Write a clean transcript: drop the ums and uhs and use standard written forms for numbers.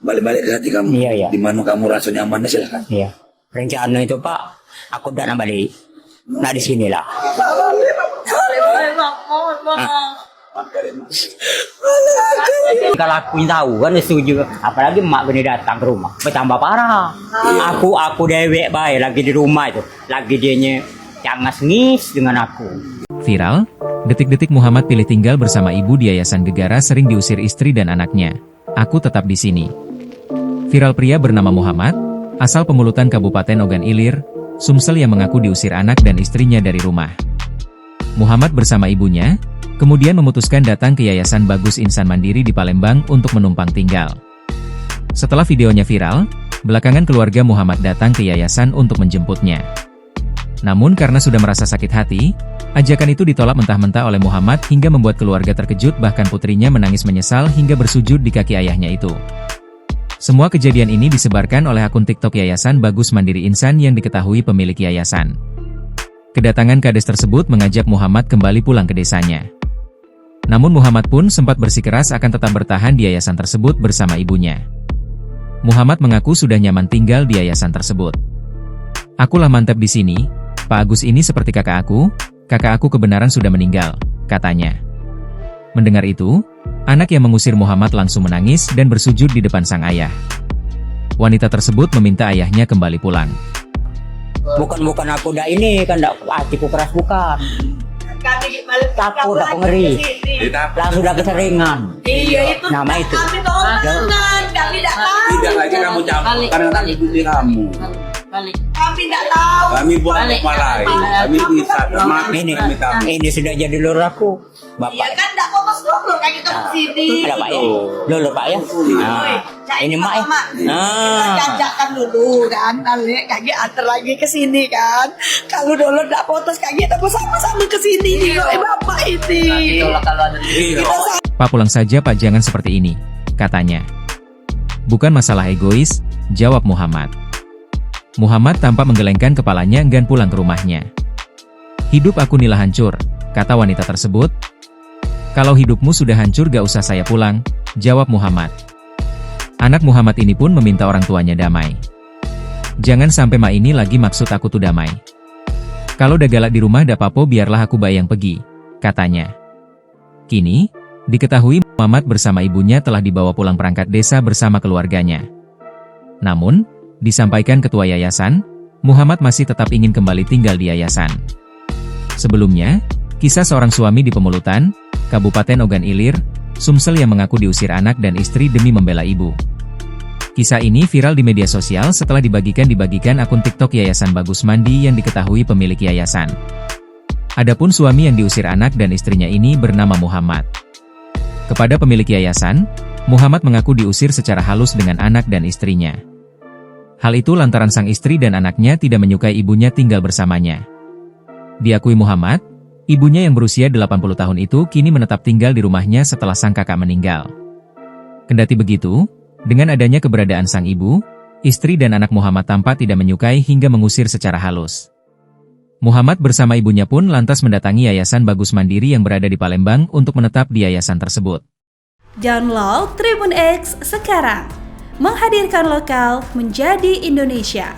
balik-balik ke hati kamu. Iya, iya. Di mana kamu rasa nyaman, silakan. Iya. Rencana itu Pak, aku udah balik. Nah di sinilah. Kalau aku tahu kan setuju, apalagi emak benih datang ke rumah, bertambah parah. Aku dewek baik lagi di rumah itu, lagi dianya cangas ngis dengan aku. Viral, detik-detik Muhammad pilih tinggal bersama ibu di Yayasan Gegara sering diusir istri dan anaknya. Aku tetap di sini. Viral pria bernama Muhammad, asal Pemulutan Kabupaten Ogan Ilir, Sumsel yang mengaku diusir anak dan istrinya dari rumah. Muhammad bersama ibunya, kemudian memutuskan datang ke Yayasan Bagus Insan Mandiri di Palembang untuk menumpang tinggal. Setelah videonya viral, belakangan keluarga Muhammad datang ke yayasan untuk menjemputnya. Namun karena sudah merasa sakit hati, ajakan itu ditolak mentah-mentah oleh Muhammad hingga membuat keluarga terkejut, bahkan putrinya menangis menyesal hingga bersujud di kaki ayahnya itu. Semua kejadian ini disebarkan oleh akun TikTok Yayasan Bagus Mandiri Insan yang diketahui pemilik yayasan. Kedatangan kades tersebut mengajak Muhammad kembali pulang ke desanya. Namun Muhammad pun sempat bersikeras akan tetap bertahan di yayasan tersebut bersama ibunya. Muhammad mengaku sudah nyaman tinggal di yayasan tersebut. "Akulah mantap di sini, Pak Agus ini seperti kakak aku kebenaran sudah meninggal," katanya. Mendengar itu, anak yang mengusir Muhammad langsung menangis dan bersujud di depan sang ayah. Wanita tersebut meminta ayahnya kembali pulang. Bukan aku dah ini kan hatiku keras bukan. Takut aku ngeri. Langsung udah keseringan. Iya itu. Nama itu. Kami tolong, kami tidak tahu. Tidak lagi kamu campur, karena kami putri kamu. Kami tidak tahu. Kami buat apa lain. Kami bisa mati. Ini sudah jadi lur aku. Iya Bapak. kan tidak fokus dulu kayak kita ke sini. Ada Pak ya? Lur Pak ya? Nah, ini Mak ya? Kita jajakan dulu kan, nanti kaki antar lagi ke sini kan. Kalau dulu tidak putus kayak kita bersama-sama ke sini. Bapak ini. "Pak pulang saja Pak, jangan seperti ini," katanya. "Bukan masalah egois," jawab Muhammad. Muhammad tampak menggelengkan kepalanya enggan pulang ke rumahnya. "Hidup aku nila hancur," kata wanita tersebut. "Kalau hidupmu sudah hancur gak usah saya pulang," jawab Muhammad. Anak Muhammad ini pun meminta orang tuanya damai. "Jangan sampai Ma ini lagi maksud aku tuh damai. Kalau udah galak di rumah dak apa-apa biarlah aku bayang pergi," katanya. Kini, diketahui Muhammad bersama ibunya telah dibawa pulang perangkat desa bersama keluarganya. Namun, disampaikan ketua yayasan, Muhammad masih tetap ingin kembali tinggal di yayasan. Sebelumnya, kisah seorang suami di Pemulutan, Kabupaten Ogan Ilir, Sumsel yang mengaku diusir anak dan istri demi membela ibu. Kisah ini viral di media sosial setelah dibagikan akun TikTok Yayasan Bagus Mandi yang diketahui pemilik yayasan. Adapun suami yang diusir anak dan istrinya ini bernama Muhammad. Kepada pemilik yayasan, Muhammad mengaku diusir secara halus dengan anak dan istrinya. Hal itu lantaran sang istri dan anaknya tidak menyukai ibunya tinggal bersamanya. Diakui Muhammad, ibunya yang berusia 80 tahun itu kini menetap tinggal di rumahnya setelah sang kakak meninggal. Kendati begitu, dengan adanya keberadaan sang ibu, istri dan anak Muhammad tampak tidak menyukai hingga mengusir secara halus. Muhammad bersama ibunya pun lantas mendatangi Yayasan Bagus Mandiri yang berada di Palembang untuk menetap di yayasan tersebut. Download Tribun X sekarang, menghadirkan lokal menjadi Indonesia.